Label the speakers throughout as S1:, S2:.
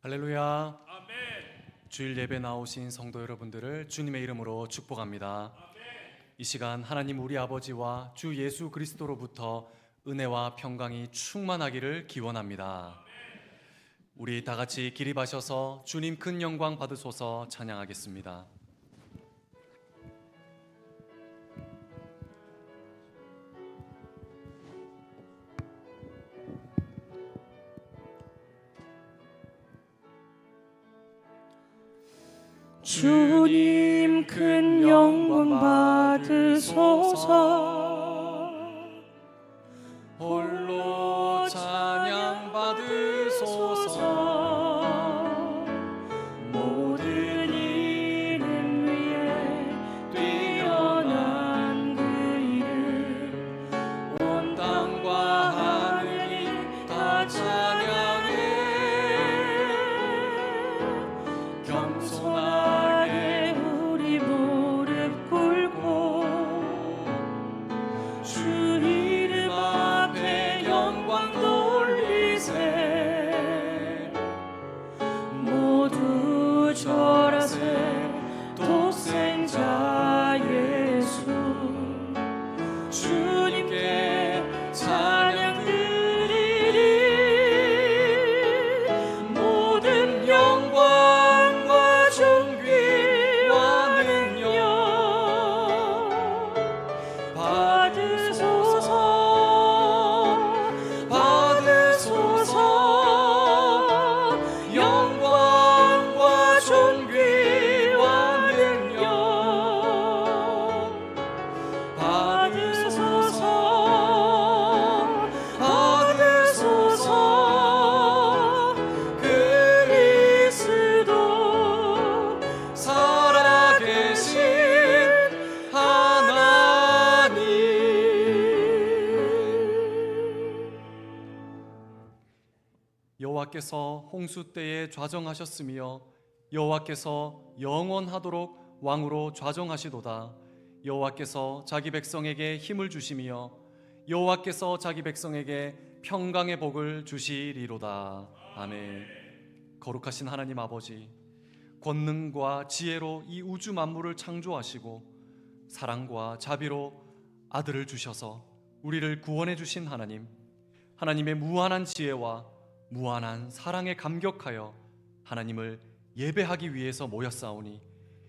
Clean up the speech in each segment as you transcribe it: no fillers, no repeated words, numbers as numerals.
S1: 할렐루야. 주일 예배 나오신 성도 여러분들을 주님의 이름으로 축복합니다. 이 시간 하나님 우리 아버지와 주 예수 그리스도로부터 은혜와 평강이 충만하기를 기원합니다. 우리 다 같이 기립하셔서 주님 큰 영광 받으소서 찬양하겠습니다.
S2: 주님 큰 영광 받으소서.
S1: 홀로 찬양 받으소서.
S2: 모든 이름 위에 뛰어난 그 이름,
S1: 온 땅과 하늘이 다 찬양해.
S2: 겸손하게 우리 무릎 꿇고 주 이름 앞에 영광 돌리세. 모두 절하세. 독생자 예수 주님께 찬양 드리리. 모든 영광과 존귀와 능력 받으소서. 받으소서. 영광과 존귀와 능력 받으소서. 받으소서. 그리스도
S1: 살아계신 하나님. 여호와께서 홍수 때에 좌정하셨으며 여호와께서 영원하도록 왕으로 좌정하시도다. 여호와께서 자기 백성에게 힘을 주시며 여호와께서 자기 백성에게 평강의 복을 주시리로다. 아멘. 거룩하신 하나님 아버지, 권능과 지혜로 이 우주 만물을 창조하시고 사랑과 자비로 아들을 주셔서 우리를 구원해 주신 하나님, 하나님의 무한한 지혜와 무한한 사랑에 감격하여 하나님을 예배하기 위해서 모였사오니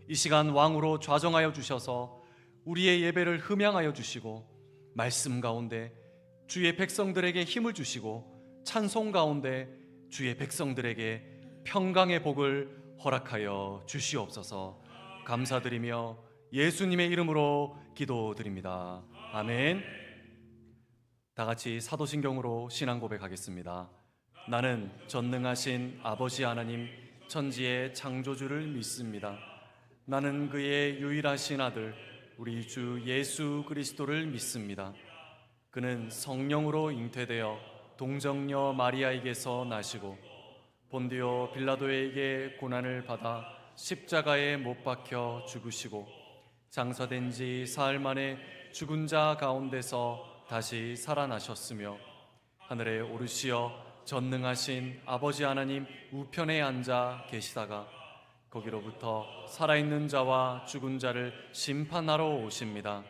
S1: 이 시간 왕으로 좌정하여 주셔서 우리의 예배를 흠양하여 주시고 말씀 가운데 주의 백성들에게 힘을 주시고 찬송 가운데 주의 백성들에게 평강의 복을 허락하여 주시옵소서. 감사드리며 예수님의 이름으로 기도드립니다. 아멘. 다 같이 사도신경으로 신앙 고백하겠습니다. 나는 전능하신 아버지 하나님 천지의 창조주를 믿습니다. 나는 그의 유일하신 아들 우리 주 예수 그리스도를 믿습니다. 그는 성령으로 잉태되어 동정녀 마리아에게서 나시고 본디오 빌라도에게 고난을 받아 십자가에 못 박혀 죽으시고 장사된 지 사흘 만에 죽은 자 가운데서 다시 살아나셨으며 하늘에 오르시어 전능하신 아버지 하나님 우편에 앉아 계시다가 거기로부터 살아있는 자와 죽은 자를 심판하러 오십니다.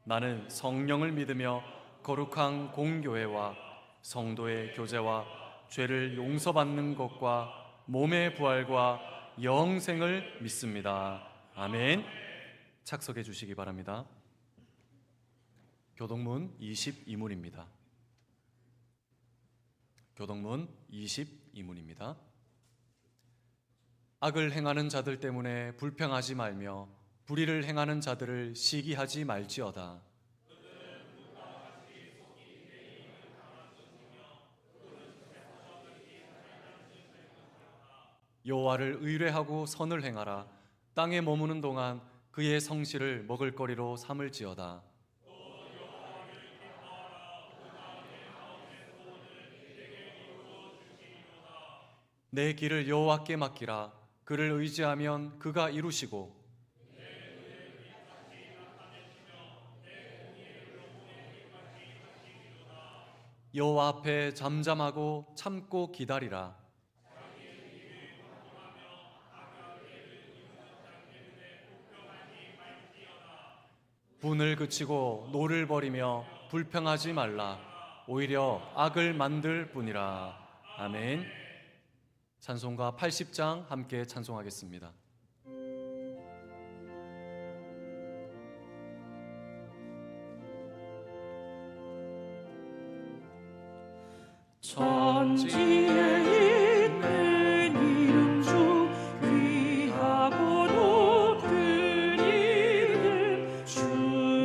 S1: 나는 성령을 믿으며 거룩한 공교회와 성도의 교제와 죄를 용서받는 것과 몸의 부활과 영생을 믿습니다. 아멘. 착석해 주시기 바랍니다. 교동문 22문입니다. 교동문 22문입니다. 악을 행하는 자들 때문에 불평하지 말며 불의를 행하는 자들을 시기하지 말지어다. 여호와를 의뢰하고 선을 행하라. 땅에 머무는 동안 그의 성실을 먹을거리로 삼을지어다. 내 길을 여호와께 맡기라. 그를 의지하면 그가 이루시고 여호와 앞에 잠잠하고 참고 기다리라. 분을 그치고 노를 버리며 불평하지 말라. 오히려 악을 만들 뿐이라. 아멘. 찬송가 80장 함께 찬송하겠습니다.
S2: 천지에 있는 이름 중 귀하고 높은 이름, 주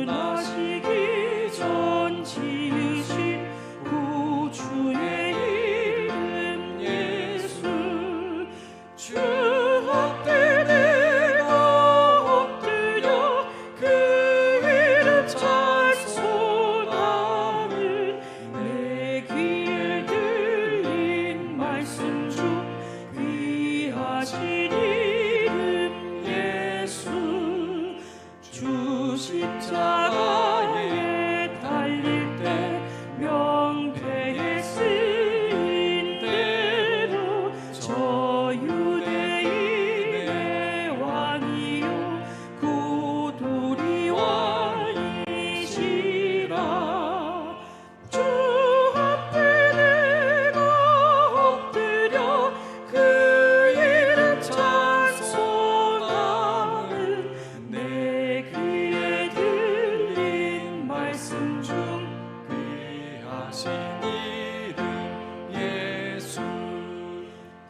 S2: 나시기 전 지으신 구주의 이름 예수. 주 앞에 내가 엎드려 그 이름 찬송하는 내 귀에 들린 말씀 중 귀하신 이름 예수. 주 십자가에 달릴 때 명패에 쓰인 대로 저 유대인의 왕이요 고돌이 왕이시라. 주 앞에 내가 엎드려 그 이름 찬송하는 내 귀에 들린 말씀 중
S1: 귀하신 이름 예수.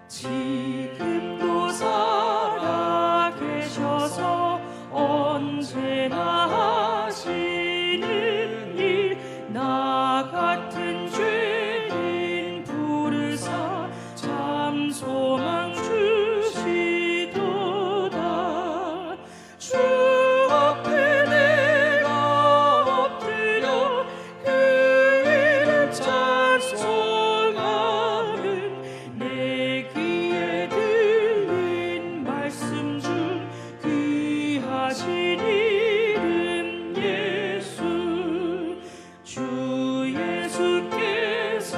S2: 지금도 살아 계셔서 언제나 하시는 일, 나 같은 죄인 부르사 참 소망 주시도다. 주 앞에 내가 엎드려 그 이름 찬송하는 내 귀에 들린 말씀 중 귀하신 이름 예수. 주 예수께서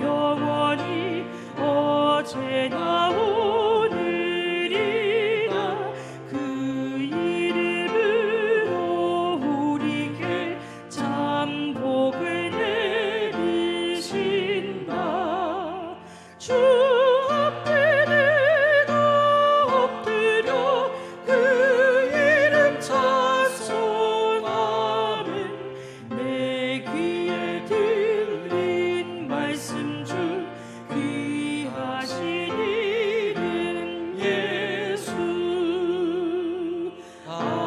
S2: 영원히 어제나 오늘이나 그 이름으로 우리에게 참 복을 내리신다. 주 앞에 내가 엎드려 그 이름 찬송하는 내 귀에 들린 말씀 중 귀하신 이름 예수. 아멘.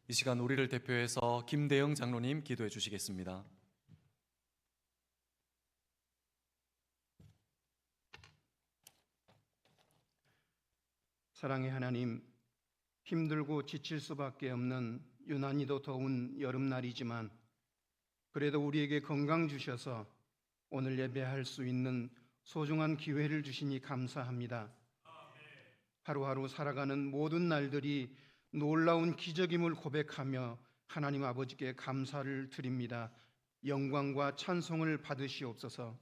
S1: 이 시간 우리를 대표해서 김대영 장로님 기도해 주시겠습니다.
S3: 사랑의 하나님, 힘들고 지칠 수밖에 없는 유난히도 더운 여름날이지만 그래도 우리에게 건강 주셔서 오늘 예배할 수 있는 소중한 기회를 주시니 감사합니다. 하루하루 살아가는 모든 날들이 놀라운 기적임을 고백하며 하나님 아버지께 감사를 드립니다. 영광과 찬송을 받으시옵소서.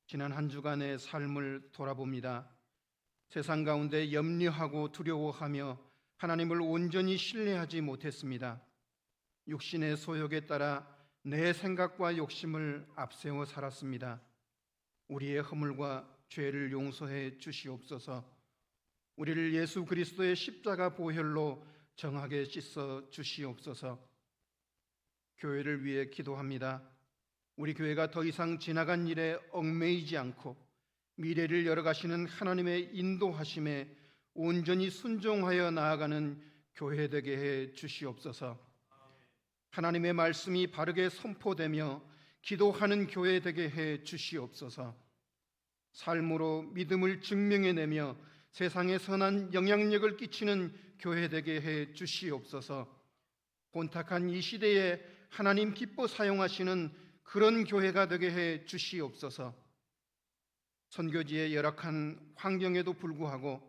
S3: 지난 한 주간의 삶을 돌아봅니다. 세상 가운데 염려하고 두려워하며 하나님을 온전히 신뢰하지 못했습니다. 육신의 소욕에 따라 내 생각과 욕심을 앞세워 살았습니다. 우리의 허물과 죄를 용서해 주시옵소서. 우리를 예수 그리스도의 십자가 보혈로 정하게 씻어 주시옵소서. 교회를 위해 기도합니다. 우리 교회가 더 이상 지나간 일에 얽매이지 않고 미래를 열어가시는 하나님의 인도하심에 온전히 순종하여 나아가는 교회 되게 해 주시옵소서. 하나님의 말씀이 바르게 선포되며 기도하는 교회 되게 해 주시옵소서. 삶으로 믿음을 증명해내며 세상에 선한 영향력을 끼치는 교회 되게 해 주시옵소서. 혼탁한 이 시대에 하나님 기뻐 사용하시는 그런 교회가 되게 해 주시옵소서. 선교지의 열악한 환경에도 불구하고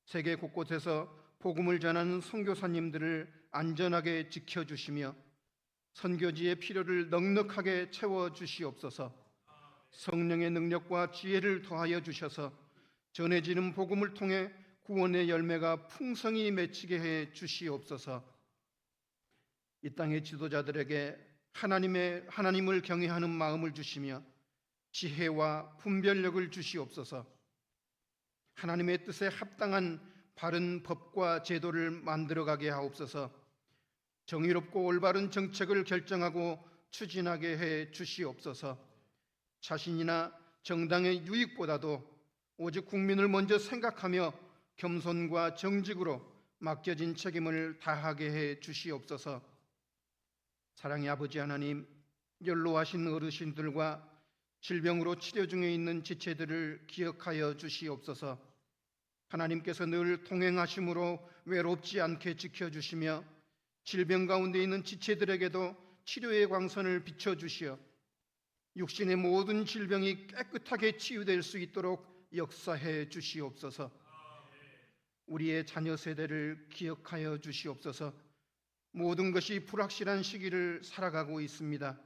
S3: 세계 곳곳에서 복음을 전하는 선교사님들을 안전하게 지켜주시며 선교지의 필요를 넉넉하게 채워주시옵소서. 성령의 능력과 지혜를 더하여 주셔서 전해지는 복음을 통해 구원의 열매가 풍성히 맺히게 해 주시옵소서. 이 땅의 지도자들에게 하나님을 경외하는 마음을 주시며 지혜와 분별력을 주시옵소서. 하나님의 뜻에 합당한 바른 법과 제도를 만들어가게 하옵소서. 정의롭고 올바른 정책을 결정하고 추진하게 해 주시옵소서. 자신이나 정당의 유익보다도 오직 국민을 먼저 생각하며 겸손과 정직으로 맡겨진 책임을 다하게 해 주시옵소서. 사랑의 아버지 하나님, 연로하신 어르신들과 질병으로 치료 중에 있는 지체들을 기억하여 주시옵소서. 하나님께서 늘 동행하심으로 외롭지 않게 지켜주시며 질병 가운데 있는 지체들에게도 치료의 광선을 비춰주시어 육신의 모든 질병이 깨끗하게 치유될 수 있도록 역사해 주시옵소서. 우리의 자녀 세대를 기억하여 주시옵소서. 모든 것이 불확실한 시기를 살아가고 있습니다.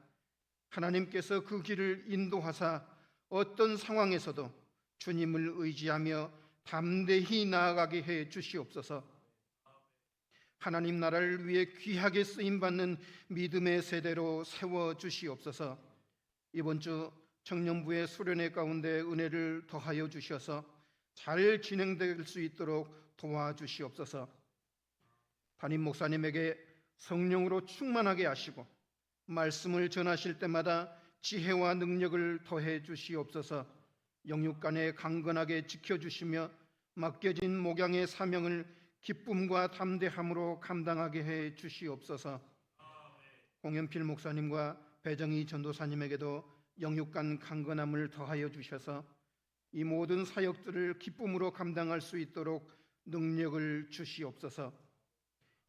S3: 하나님께서 그 길을 인도하사 어떤 상황에서도 주님을 의지하며 담대히 나아가게 해 주시옵소서. 하나님 나라를 위해 귀하게 쓰임받는 믿음의 세대로 세워 주시옵소서. 이번 주 청년부의 수련회 가운데 은혜를 더하여 주셔서 잘 진행될 수 있도록 도와주시옵소서. 담임 목사님에게 성령으로 충만하게 하시고 말씀을 전하실 때마다 지혜와 능력을 더해 주시옵소서. 영육간에 강건하게 지켜주시며 맡겨진 목양의 사명을 기쁨과 담대함으로 감당하게 해 주시옵소서. 공연필 목사님과 배정희 전도사님에게도 영육간 강건함을 더하여 주셔서 이 모든 사역들을 기쁨으로 감당할 수 있도록 능력을 주시옵소서.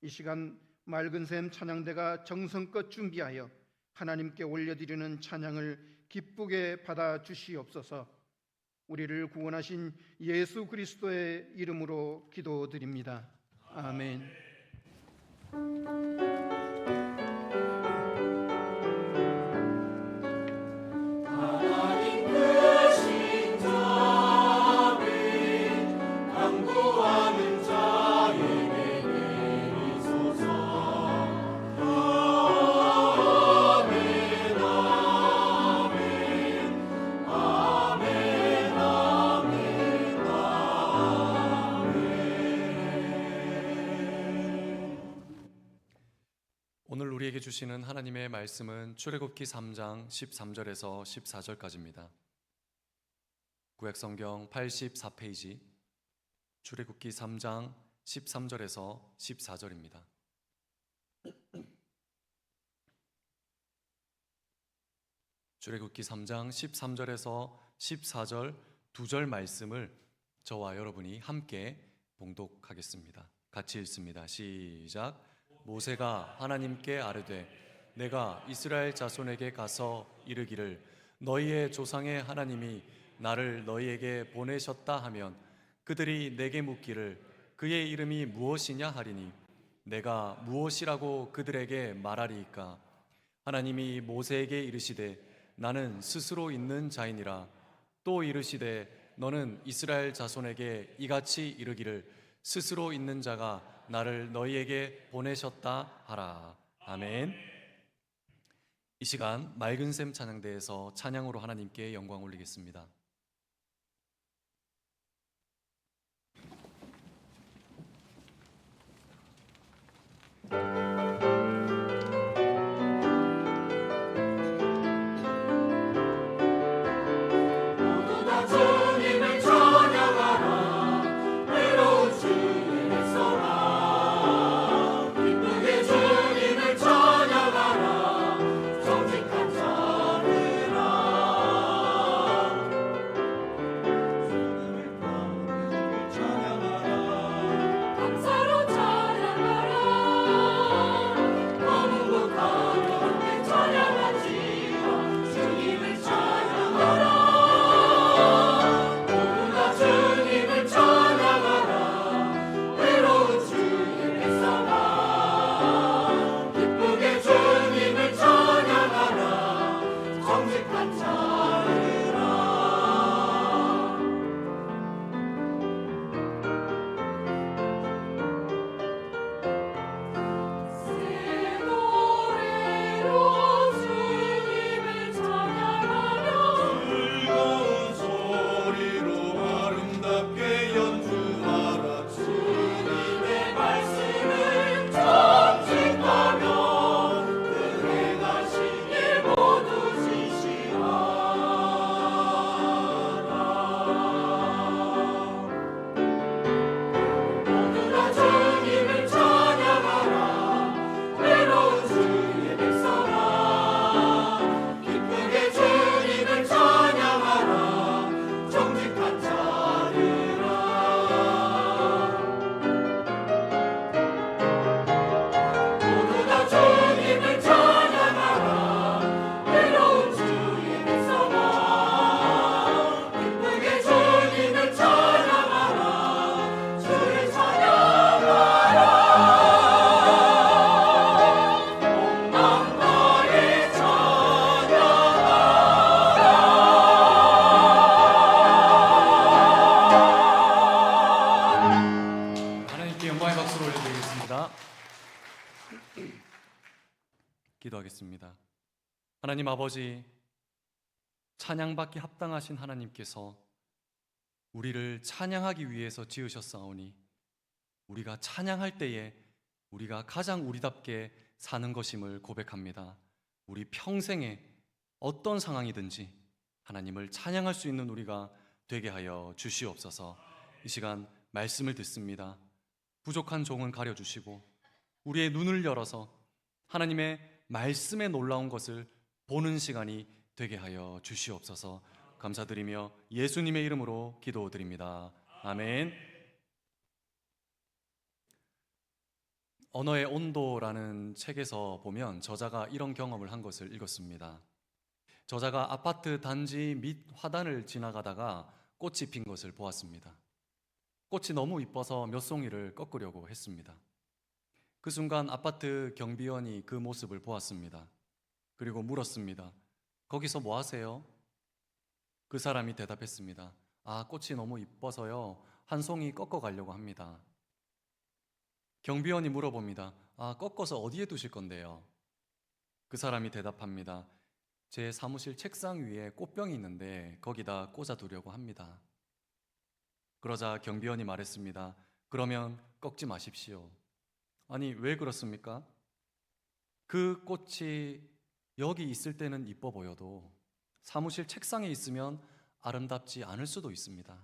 S3: 이 시간 맑은 샘 찬양대가 정성껏 준비하여 하나님께 올려드리는 찬양을 기쁘게 받아 주시옵소서. 우리를 구원하신 예수 그리스도의 이름으로 기도드립니다. 아멘.
S1: 오늘 우리에게 주시는 하나님의 말씀은 출애굽기 3장 13절에서 14절까지입니다. 구약성경 84페이지 출애굽기 3장 13절에서 14절입니다. 출애굽기 3장 13절에서 14절 두 절 말씀을 저와 여러분이 함께 봉독하겠습니다. 같이 읽습니다. 시작. 모세가 하나님께 아뢰되 내가 이스라엘 자손에게 가서 이르기를 너희의 조상의 하나님이 나를 너희에게 보내셨다 하면 그들이 내게 묻기를 그의 이름이 무엇이냐 하리니 내가 무엇이라고 그들에게 말하리이까. 하나님이 모세에게 이르시되 나는 스스로 있는 자이니라. 또 이르시되 너는 이스라엘 자손에게 이같이 이르기를 스스로 있는 자가 나를 너희에게 보내셨다 하라. 아멘. 이 시간 맑은 샘 찬양대에서 찬양으로 하나님께 영광 올리겠습니다. 하나님 아버지, 찬양받기 합당하신 하나님께서 우리를 찬양하기 위해서 지으셨사오니 우리가 찬양할 때에 우리가 가장 우리답게 사는 것임을 고백합니다. 우리 평생에 어떤 상황이든지 하나님을 찬양할 수 있는 우리가 되게 하여 주시옵소서. 이 시간 말씀을 듣습니다. 부족한 종은 가려주시고 우리의 눈을 열어서 하나님의 말씀에 놀라운 것을 보는 시간이 되게 하여 주시옵소서. 감사드리며 예수님의 이름으로 기도드립니다. 아멘. 언어의 온도라는 책에서 보면 저자가 이런 경험을 한 것을 읽었습니다. 저자가 아파트 단지 밑 화단을 지나가다가 꽃이 핀 것을 보았습니다. 꽃이 너무 이뻐서 몇 송이를 꺾으려고 했습니다. 그 순간 아파트 경비원이 그 모습을 보았습니다. 그리고 물었습니다. 거기서 뭐 하세요? 그 사람이 대답했습니다. 아, 꽃이 너무 이뻐서요. 한 송이 꺾어 가려고 합니다. 경비원이 물어봅니다. 아, 꺾어서 어디에 두실 건데요? 그 사람이 대답합니다. 제 사무실 책상 위에 꽃병이 있는데 거기다 꽂아 두려고 합니다. 그러자 경비원이 말했습니다. 그러면 꺾지 마십시오. 아니, 왜 그렇습니까? 그 꽃이 여기 있을 때는 이뻐 보여도 사무실 책상에 있으면 아름답지 않을 수도 있습니다.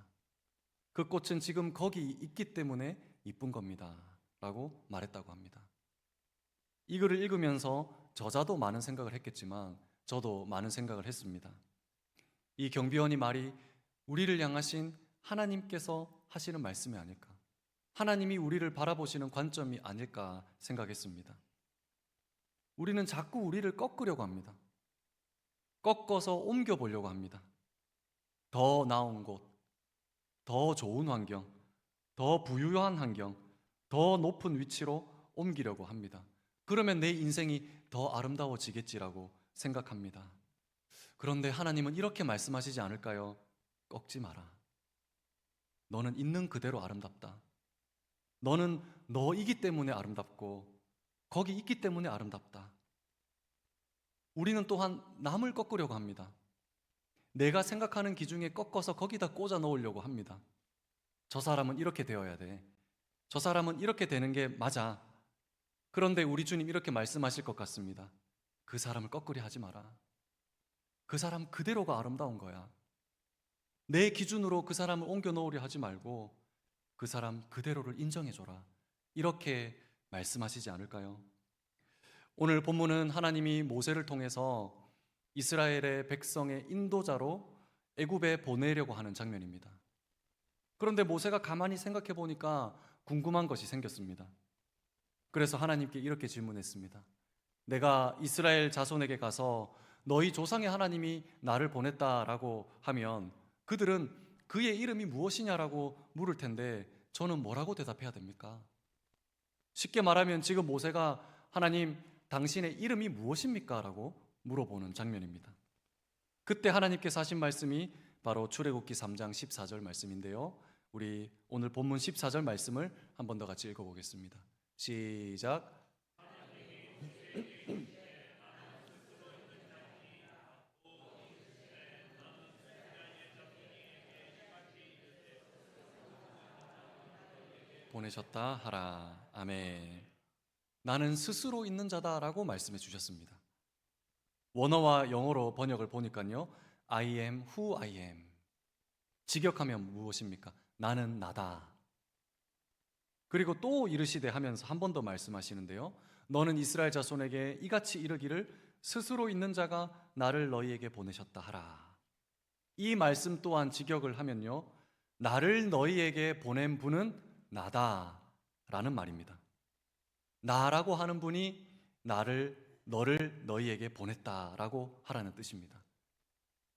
S1: 그 꽃은 지금 거기 있기 때문에 이쁜 겁니다. 라고 말했다고 합니다. 이 글을 읽으면서 저자도 많은 생각을 했겠지만 저도 많은 생각을 했습니다. 이 경비원이 말이 우리를 향하신 하나님께서 하시는 말씀이 아닐까, 하나님이 우리를 바라보시는 관점이 아닐까 생각했습니다. 우리는 자꾸 우리를 꺾으려고 합니다. 꺾어서 옮겨보려고 합니다. 더 나은 곳, 더 좋은 환경, 더 부유한 환경, 더 높은 위치로 옮기려고 합니다. 그러면 내 인생이 더 아름다워지겠지라고 생각합니다. 그런데 하나님은 이렇게 말씀하시지 않을까요? 꺾지 마라. 너는 있는 그대로 아름답다. 너는 너이기 때문에 아름답고 거기 있기 때문에 아름답다. 우리는 또한 남을 꺾으려고 합니다. 내가 생각하는 기준에 꺾어서 거기다 꽂아 넣으려고 합니다. 저 사람은 이렇게 되어야 돼. 저 사람은 이렇게 되는 게 맞아. 그런데 우리 주님 이렇게 말씀하실 것 같습니다. 그 사람을 꺾으려 하지 마라. 그 사람 그대로가 아름다운 거야. 내 기준으로 그 사람을 옮겨 놓으려 하지 말고 그 사람 그대로를 인정해줘라. 이렇게 말씀하시지 않을까요? 오늘 본문은 하나님이 모세를 통해서 이스라엘의 백성의 인도자로 애굽에 보내려고 하는 장면입니다. 그런데 모세가 가만히 생각해 보니까 궁금한 것이 생겼습니다. 그래서 하나님께 이렇게 질문했습니다. 내가 이스라엘 자손에게 가서 너희 조상의 하나님이 나를 보냈다라고 하면 그들은 그의 이름이 무엇이냐라고 물을 텐데 저는 뭐라고 대답해야 됩니까? 쉽게 말하면 지금 모세가 하나님, 당신의 이름이 무엇입니까? 라고 물어보는 장면입니다. 그때 하나님께서 하신 말씀이 바로 출애굽기 3장 14절 말씀인데요. 우리 오늘 본문 14절 말씀을 한 번 더 같이 읽어보겠습니다. 시작. 보내셨다 하라. 아멘. 나는 스스로 있는 자다라고 말씀해 주셨습니다. 원어와 영어로 번역을 보니까요, I am who I am. 직역하면 무엇입니까? 나는 나다. 그리고 또 이르시되 하면서 한 번 더 말씀하시는데요, 너는 이스라엘 자손에게 이같이 이르기를 스스로 있는 자가 나를 너희에게 보내셨다 하라. 이 말씀 또한 직역을 하면요, 나를 너희에게 보낸 분은 나다라는 말입니다. 나라고 하는 분이 너를 너희에게 보냈다라고 하라는 뜻입니다.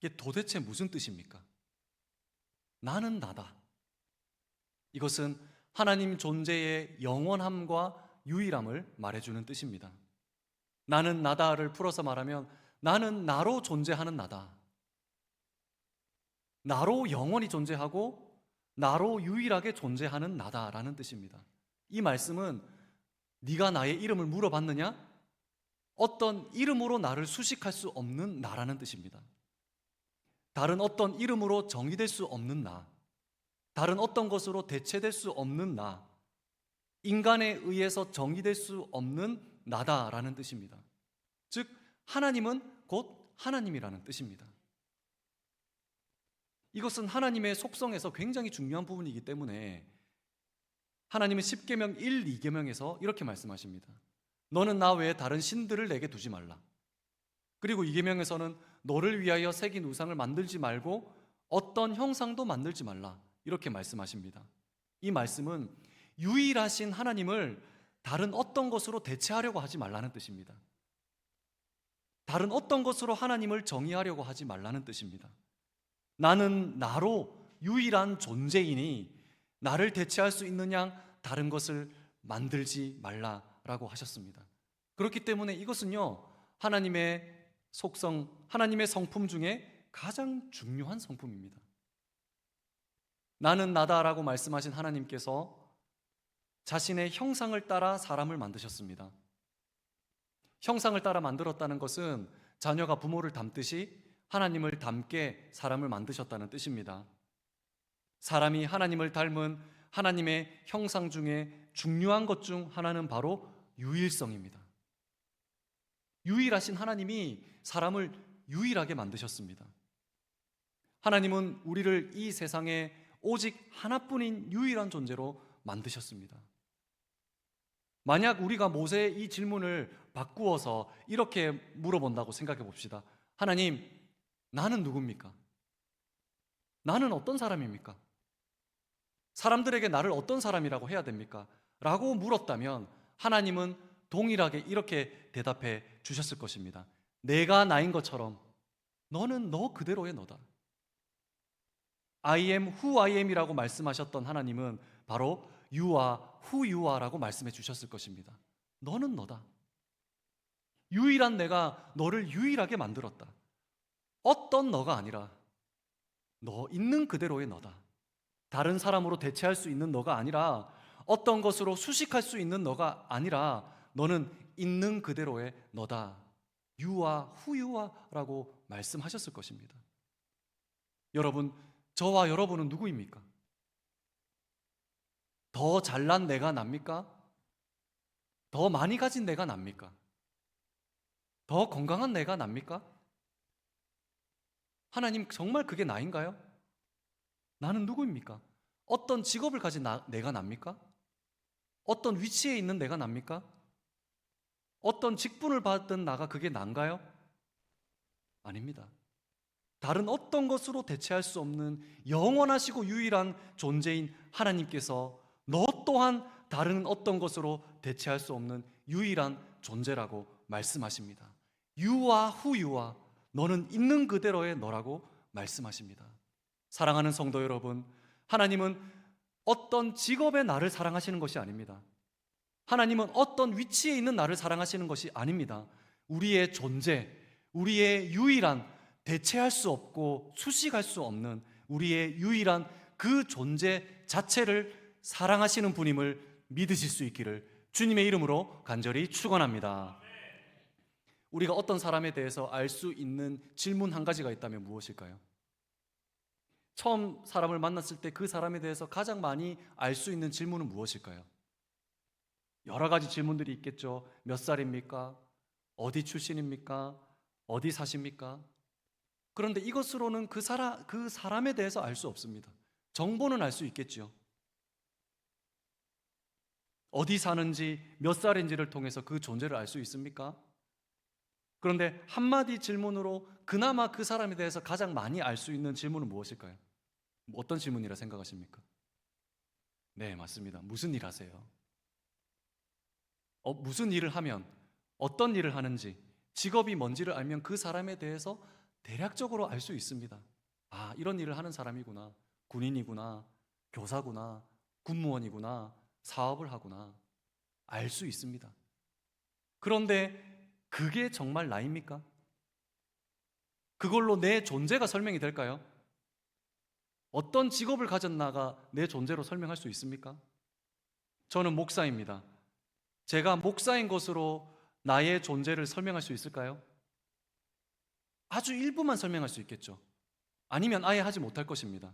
S1: 이게 도대체 무슨 뜻입니까? 나는 나다. 이것은 하나님 존재의 영원함과 유일함을 말해주는 뜻입니다. 나는 나다를 풀어서 말하면 나는 나로 존재하는 나다. 나로 영원히 존재하고 나로 유일하게 존재하는 나다라는 뜻입니다. 이 말씀은 네가 나의 이름을 물어봤느냐? 어떤 이름으로 나를 수식할 수 없는 나라는 뜻입니다. 다른 어떤 이름으로 정의될 수 없는 나, 다른 어떤 것으로 대체될 수 없는 나, 인간에 의해서 정의될 수 없는 나다라는 뜻입니다. 즉 하나님은 곧 하나님이라는 뜻입니다. 이것은 하나님의 속성에서 굉장히 중요한 부분이기 때문에 하나님은 10계명 1, 2계명에서 이렇게 말씀하십니다. 너는 나 외에 다른 신들을 내게 두지 말라. 그리고 2계명에서는 너를 위하여 새긴 우상을 만들지 말고 어떤 형상도 만들지 말라. 이렇게 말씀하십니다. 이 말씀은 유일하신 하나님을 다른 어떤 것으로 대체하려고 하지 말라는 뜻입니다. 다른 어떤 것으로 하나님을 정의하려고 하지 말라는 뜻입니다. 나는 나로 유일한 존재이니 나를 대체할 수 있는 양 다른 것을 만들지 말라라고 하셨습니다. 그렇기 때문에 이것은요, 하나님의 속성, 하나님의 성품 중에 가장 중요한 성품입니다. 나는 나다라고 말씀하신 하나님께서 자신의 형상을 따라 사람을 만드셨습니다. 형상을 따라 만들었다는 것은 자녀가 부모를 닮듯이 하나님을 닮게 사람을 만드셨다는 뜻입니다. 사람이 하나님을 닮은 하나님의 형상 중에 중요한 것 중 하나는 바로 유일성입니다. 유일하신 하나님이 사람을 유일하게 만드셨습니다. 하나님은 우리를 이 세상에 오직 하나뿐인 유일한 존재로 만드셨습니다. 만약 우리가 모세의 이 질문을 바꾸어서 이렇게 물어본다고 생각해 봅시다. 하나님, 나는 누굽니까? 나는 어떤 사람입니까? 사람들에게 나를 어떤 사람이라고 해야 됩니까? 라고 물었다면 하나님은 동일하게 이렇게 대답해 주셨을 것입니다. 내가 나인 것처럼 너는 너 그대로의 너다. I am who I am이라고 말씀하셨던 하나님은 바로 You are who you are라고 말씀해 주셨을 것입니다. 너는 너다. 유일한 내가 너를 유일하게 만들었다. 어떤 너가 아니라 너 있는 그대로의 너다. 다른 사람으로 대체할 수 있는 너가 아니라 어떤 것으로 수식할 수 있는 너가 아니라 너는 있는 그대로의 너다. You are who you are라고 말씀하셨을 것입니다. 여러분, 저와 여러분은 누구입니까? 더 잘난 내가 납니까? 더 많이 가진 내가 납니까? 더 건강한 내가 납니까? 하나님, 정말 그게 나인가요? 나는 누구입니까? 어떤 직업을 가진 내가 납니까? 어떤 위치에 있는 내가 납니까? 어떤 직분을 받던 나가 그게 난가요? 아닙니다. 다른 어떤 것으로 대체할 수 없는 영원하시고 유일한 존재인 하나님께서 너 또한 다른 어떤 것으로 대체할 수 없는 유일한 존재라고 말씀하십니다. You are who you are. 너는 있는 그대로의 너라고 말씀하십니다. 사랑하는 성도 여러분, 하나님은 어떤 직업의 나를 사랑하시는 것이 아닙니다. 하나님은 어떤 위치에 있는 나를 사랑하시는 것이 아닙니다. 우리의 존재, 우리의 유일한 대체할 수 없고 수식할 수 없는 우리의 유일한 그 존재 자체를 사랑하시는 분임을 믿으실 수 있기를 주님의 이름으로 간절히 축원합니다. 우리가 어떤 사람에 대해서 알 수 있는 질문 한 가지가 있다면 무엇일까요? 처음 사람을 만났을 때 그 사람에 대해서 가장 많이 알 수 있는 질문은 무엇일까요? 여러 가지 질문들이 있겠죠. 몇 살입니까? 어디 출신입니까? 어디 사십니까? 그런데 이것으로는 그 사람에 대해서 알 수 없습니다. 정보는 알 수 있겠죠. 어디 사는지, 몇 살인지를 통해서 그 존재를 알 수 있습니까? 그런데 한마디 질문으로 그나마 그 사람에 대해서 가장 많이 알 수 있는 질문은 무엇일까요? 어떤 질문이라 생각하십니까? 네, 맞습니다. 무슨 일 하세요? 무슨 일을 하면, 어떤 일을 하는지, 직업이 뭔지를 알면 그 사람에 대해서 대략적으로 알 수 있습니다. 아, 이런 일을 하는 사람이구나. 군인이구나. 교사구나. 군무원이구나. 사업을 하구나. 알 수 있습니다. 그런데 그게 정말 나입니까? 그걸로 내 존재가 설명이 될까요? 어떤 직업을 가졌나가 내 존재로 설명할 수 있습니까? 저는 목사입니다. 제가 목사인 것으로 나의 존재를 설명할 수 있을까요? 아주 일부만 설명할 수 있겠죠. 아니면 아예 하지 못할 것입니다.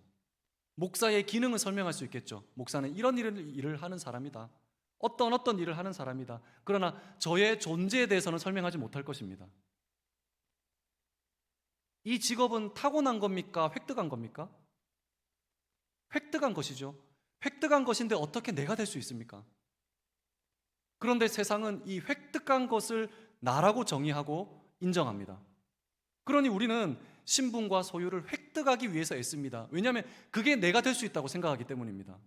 S1: 목사의 기능을 설명할 수 있겠죠. 목사는 이런 일을 하는 사람이다. 어떤 일을 하는 사람이다. 그러나 저의 존재에 대해서는 설명하지 못할 것입니다. 이 직업은 타고난 겁니까? 획득한 겁니까? 획득한 것이죠. 획득한 것인데 어떻게 내가 될 수 있습니까? 그런데 세상은 이 획득한 것을 나라고 정의하고 인정합니다. 그러니 우리는 신분과 소유를 획득하기 위해서 애씁니다. 왜냐하면 그게 내가 될 수 있다고 생각하기 때문입니다.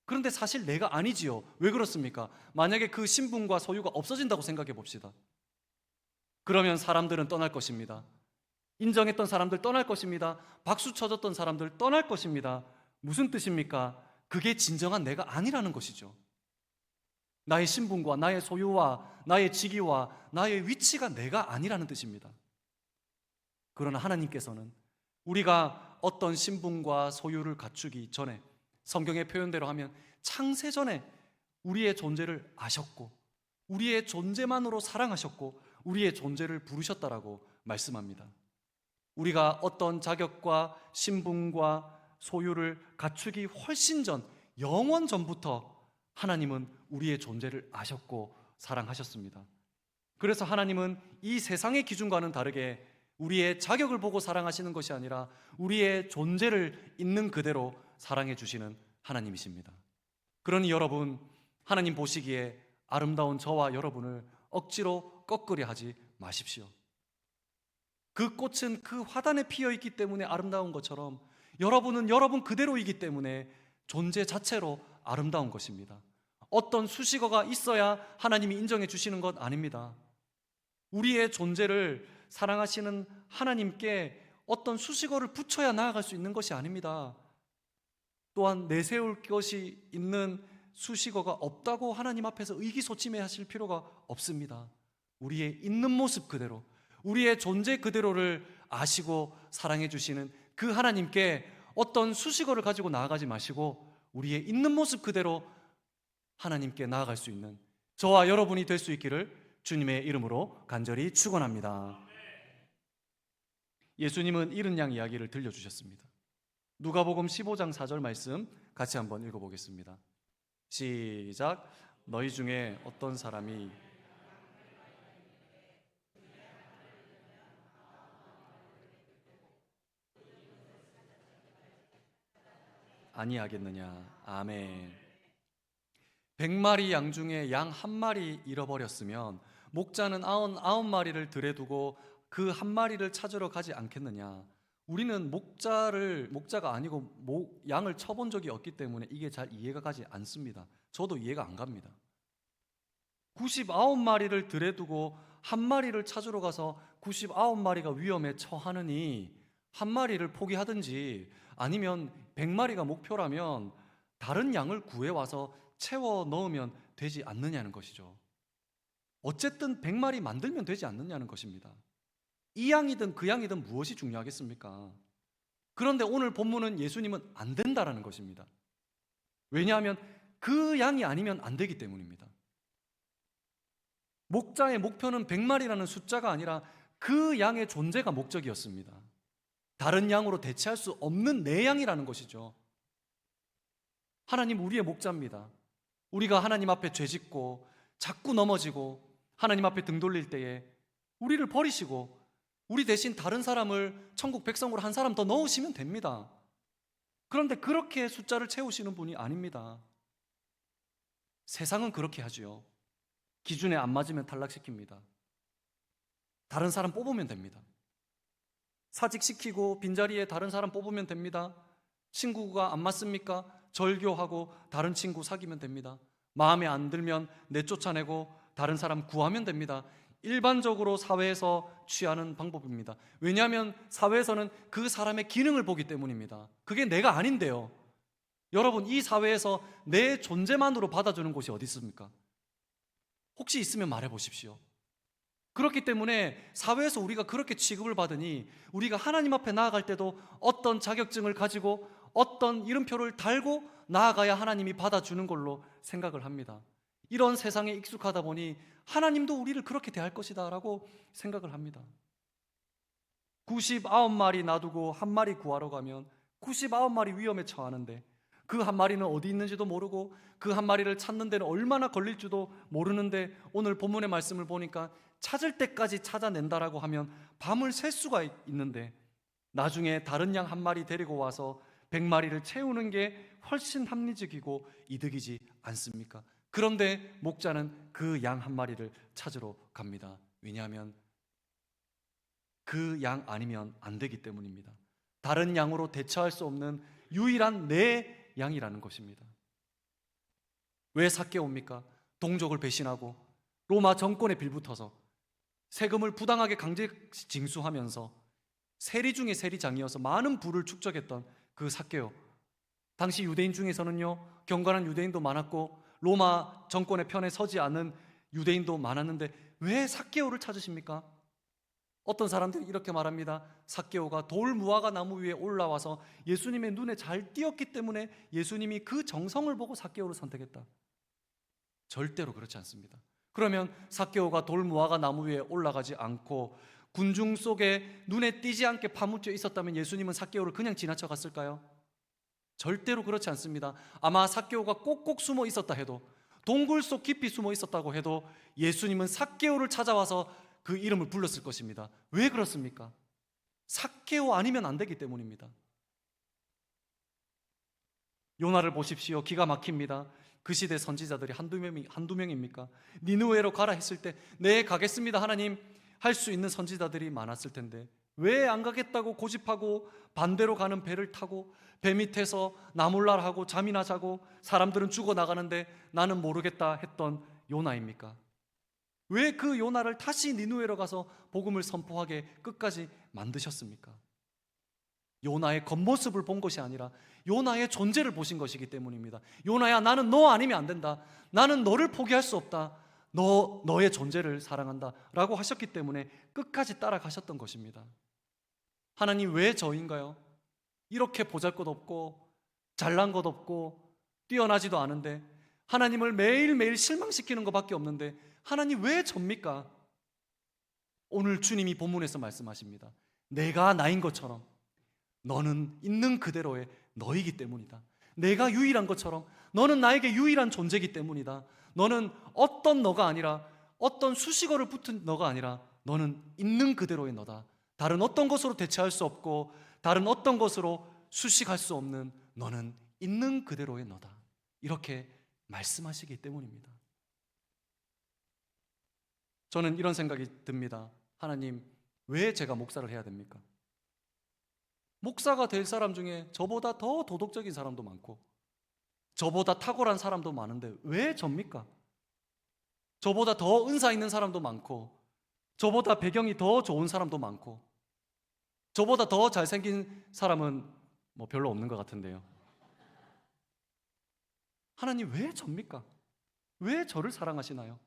S1: 그런데 사실 내가 아니지요. 왜 그렇습니까? 만약에 그 신분과 소유가 없어진다고 생각해 봅시다. 그러면 사람들은 떠날 것입니다. 인정했던 사람들 떠날 것입니다. 박수 쳐줬던 사람들 떠날 것입니다. 무슨 뜻입니까? 그게 진정한 내가 아니라는 것이죠. 나의 신분과 나의 소유와 나의 직위와 나의 위치가 내가 아니라는 뜻입니다. 그러나 하나님께서는 우리가 어떤 신분과 소유를 갖추기 전에, 성경의 표현대로 하면 창세 전에 우리의 존재를 아셨고 우리의 존재만으로 사랑하셨고 우리의 존재를 부르셨다라고 말씀합니다. 우리가 어떤 자격과 신분과 소유를 갖추기 훨씬 전, 영원 전부터 하나님은 우리의 존재를 아셨고 사랑하셨습니다. 그래서 하나님은 이 세상의 기준과는 다르게 우리의 자격을 보고 사랑하시는 것이 아니라 우리의 존재를 있는 그대로 사랑해 주시는 하나님이십니다. 그러니 여러분, 하나님 보시기에 아름다운 저와 여러분을 억지로 꺾으려 하지 마십시오. 그 꽃은 그 화단에 피어 있기 때문에 아름다운 것처럼 여러분은 여러분 그대로이기 때문에 존재 자체로 아름다운 것입니다. 어떤 수식어가 있어야 하나님이 인정해 주시는 것 아닙니다. 우리의 존재를 사랑하시는 하나님께 어떤 수식어를 붙여야 나아갈 수 있는 것이 아닙니다. 또한 내세울 것이 있는 수식어가 없다고 하나님 앞에서 의기소침해 하실 필요가 없습니다. 우리의 있는 모습 그대로, 우리의 존재 그대로를 아시고 사랑해 주시는 그 하나님께 어떤 수식어를 가지고 나아가지 마시고 우리의 있는 모습 그대로 하나님께 나아갈 수 있는 저와 여러분이 될 수 있기를 주님의 이름으로 간절히 축원합니다. 예수님은 잃은 양 이야기를 들려주셨습니다. 누가복음 15장 4절 말씀 같이 한번 읽어보겠습니다. 시작. 너희 중에 어떤 사람이 아니하겠느냐. 아멘. 100마리 양 중에 양 한 마리 잃어버렸으면 목자는 99마리를 들여두고 그 한 마리를 찾으러 가지 않겠느냐. 우리는 목자가 아니고 양을 쳐본 적이 없기 때문에 이게 잘 이해가 가지 않습니다. 저도 이해가 안 갑니다. 99마리를 들여두고 한 마리를 찾으러 가서 99마리가 위험에 처하느니 한 마리를 포기하든지 아니면 100마리가 목표라면 다른 양을 구해와서 채워 넣으면 되지 않느냐는 것이죠. 어쨌든 100마리 만들면 되지 않느냐는 것입니다. 이 양이든 그 양이든 무엇이 중요하겠습니까? 그런데 오늘 본문은 예수님은 안 된다라는 것입니다. 왜냐하면 그 양이 아니면 안 되기 때문입니다. 목자의 목표는 100마리라는 숫자가 아니라 그 양의 존재가 목적이었습니다. 다른 양으로 대체할 수 없는 내 양이라는 것이죠. 하나님 우리의 목자입니다. 우리가 하나님 앞에 죄짓고 자꾸 넘어지고 하나님 앞에 등 돌릴 때에 우리를 버리시고 우리 대신 다른 사람을 천국 백성으로 한 사람 더 넣으시면 됩니다. 그런데 그렇게 숫자를 채우시는 분이 아닙니다. 세상은 그렇게 하지요. 기준에 안 맞으면 탈락시킵니다. 다른 사람 뽑으면 됩니다. 사직시키고 빈자리에 다른 사람 뽑으면 됩니다. 친구가 안 맞습니까? 절교하고 다른 친구 사귀면 됩니다. 마음에 안 들면 내쫓아내고 다른 사람 구하면 됩니다. 일반적으로 사회에서 취하는 방법입니다. 왜냐하면 사회에서는 그 사람의 기능을 보기 때문입니다. 그게 내가 아닌데요. 여러분, 이 사회에서 내 존재만으로 받아주는 곳이 어디 있습니까? 혹시 있으면 말해 보십시오. 그렇기 때문에 사회에서 우리가 그렇게 취급을 받으니 우리가 하나님 앞에 나아갈 때도 어떤 자격증을 가지고 어떤 이름표를 달고 나아가야 하나님이 받아주는 걸로 생각을 합니다. 이런 세상에 익숙하다 보니 하나님도 우리를 그렇게 대할 것이다 라고 생각을 합니다. 99마리 놔두고 한 마리 구하러 가면 99마리 위험에 처하는데 그 한 마리는 어디 있는지도 모르고 그 한 마리를 찾는 데는 얼마나 걸릴지도 모르는데 오늘 본문의 말씀을 보니까 찾을 때까지 찾아낸다라고 하면 밤을 샐 수가 있는데 나중에 다른 양 한 마리 데리고 와서 100마리를 채우는 게 훨씬 합리적이고 이득이지 않습니까? 그런데 목자는 그 양 한 마리를 찾으러 갑니다. 왜냐하면 그 양 아니면 안 되기 때문입니다. 다른 양으로 대처할 수 없는 유일한 내 양이라는 것입니다. 왜 삭개오입니까? 동족을 배신하고 로마 정권에 빌붙어서 세금을 부당하게 강제 징수하면서 세리 중에 세리장이어서 많은 부를 축적했던 그 삭개오. 당시 유대인 중에서는요, 경건한 유대인도 많았고 로마 정권의 편에 서지 않는 유대인도 많았는데 왜 삭개오를 찾으십니까? 어떤 사람들이 이렇게 말합니다. 삭개오가 돌 무화과 나무 위에 올라와서 예수님의 눈에 잘 띄었기 때문에 예수님이 그 정성을 보고 삭개오를 선택했다. 절대로 그렇지 않습니다. 그러면 삭개오가 돌 무화과 나무 위에 올라가지 않고 군중 속에 눈에 띄지 않게 파묻혀 있었다면 예수님은 삭개오를 그냥 지나쳐 갔을까요? 절대로 그렇지 않습니다. 아마 삭개오가 꼭꼭 숨어 있었다 해도, 동굴 속 깊이 숨어 있었다고 해도 예수님은 삭개오를 찾아와서 그 이름을 불렀을 것입니다. 왜 그렇습니까? 삭개오 아니면 안 되기 때문입니다. 요나를 보십시오. 기가 막힙니다. 그 시대 선지자들이 한두 명입니까? 니느웨로 가라 했을 때 네 가겠습니다 하나님 할 수 있는 선지자들이 많았을 텐데 왜 안 가겠다고 고집하고 반대로 가는 배를 타고 배 밑에서 나몰라라 하고 잠이나 자고 사람들은 죽어나가는데 나는 모르겠다 했던 요나입니까? 왜 그 요나를 다시 니느웨로 가서 복음을 선포하게 끝까지 만드셨습니까? 요나의 겉모습을 본 것이 아니라 요나의 존재를 보신 것이기 때문입니다. 요나야, 나는 너 아니면 안 된다. 나는 너를 포기할 수 없다. 너의 존재를 사랑한다 라고 하셨기 때문에 끝까지 따라가셨던 것입니다. 하나님 왜 저인가요? 이렇게 보잘것없고 잘난 것 없고 뛰어나지도 않은데 하나님을 매일매일 실망시키는 것밖에 없는데 하나님 왜 접니까? 오늘 주님이 본문에서 말씀하십니다. 내가 나인 것처럼 너는 있는 그대로의 너이기 때문이다. 내가 유일한 것처럼 너는 나에게 유일한 존재이기 때문이다. 너는 어떤 너가 아니라 어떤 수식어를 붙은 너가 아니라 너는 있는 그대로의 너다. 다른 어떤 것으로 대체할 수 없고 다른 어떤 것으로 수식할 수 없는 너는 있는 그대로의 너다. 이렇게 말씀하시기 때문입니다. 저는 이런 생각이 듭니다. 하나님, 왜 제가 목사를 해야 됩니까? 목사가 될 사람 중에 저보다 더 도덕적인 사람도 많고 저보다 탁월한 사람도 많은데 왜 접니까? 저보다 더 은사 있는 사람도 많고 저보다 배경이 더 좋은 사람도 많고 저보다 더 잘생긴 사람은 뭐 별로 없는 것 같은데요. 하나님 왜 접니까? 왜 저를 사랑하시나요?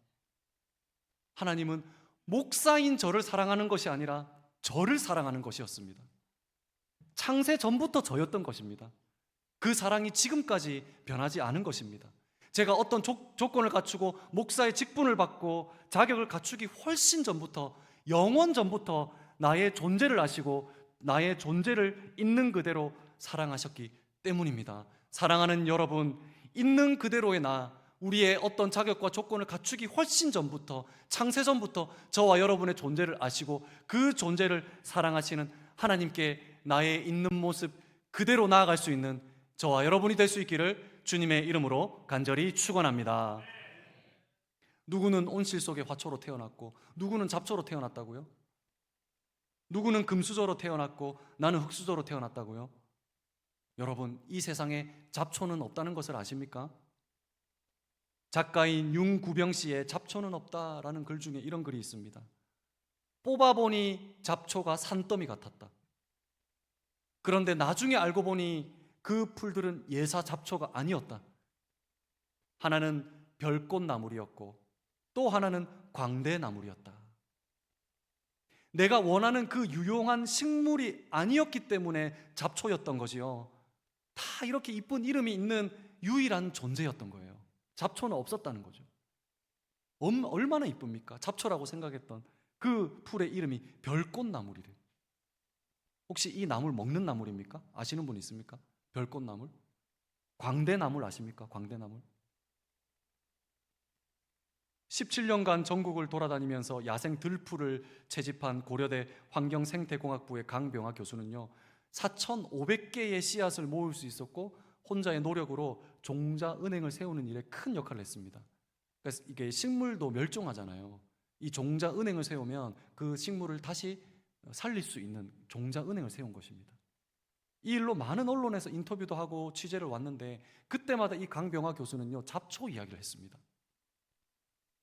S1: 하나님은 목사인 저를 사랑하는 것이 아니라 저를 사랑하는 것이었습니다. 창세 전부터 저였던 것입니다. 그 사랑이 지금까지 변하지 않은 것입니다. 제가 어떤 조건을 갖추고 목사의 직분을 받고 자격을 갖추기 훨씬 전부터, 영원 전부터 나의 존재를 아시고 나의 존재를 있는 그대로 사랑하셨기 때문입니다. 사랑하는 여러분, 있는 그대로의 나, 우리의 어떤 자격과 조건을 갖추기 훨씬 전부터, 창세 전부터 저와 여러분의 존재를 아시고 그 존재를 사랑하시는 하나님께 나의 있는 모습 그대로 나아갈 수 있는 저와 여러분이 될 수 있기를 주님의 이름으로 간절히 축원합니다. 누구는 온실 속의 화초로 태어났고 누구는 잡초로 태어났다고요? 누구는 금수저로 태어났고 나는 흙수저로 태어났다고요? 여러분, 이 세상에 잡초는 없다는 것을 아십니까? 작가인 윤구병 씨의 잡초는 없다라는 글 중에 이런 글이 있습니다. 뽑아보니 잡초가 산더미 같았다. 그런데 나중에 알고 보니 그 풀들은 예사 잡초가 아니었다. 하나는 별꽃나물이었고 또 하나는 광대나물이었다. 내가 원하는 그 유용한 식물이 아니었기 때문에 잡초였던 거지요. 다 이렇게 이쁜 이름이 있는 유일한 존재였던 거예요. 잡초는 없었다는 거죠. 얼마나 이쁩니까? 잡초라고 생각했던 그 풀의 이름이 별꽃나물이래요. 혹시 이 나물 먹는 나물입니까? 아시는 분 있습니까? 별꽃나물? 광대나물 아십니까? 광대나물? 17년간 전국을 돌아다니면서 야생 들풀을 채집한 고려대 환경생태공학부의 강병화 교수는요, 4,500개의 씨앗을 모을 수 있었고 혼자의 노력으로 종자은행을 세우는 일에 큰 역할을 했습니다. 그래서 이게 식물도 멸종하잖아요. 이 종자은행을 세우면 그 식물을 다시 살릴 수 있는 종자은행을 세운 것입니다. 이 일로 많은 언론에서 인터뷰도 하고 취재를 왔는데 그때마다 이 강병화 교수는요, 잡초 이야기를 했습니다.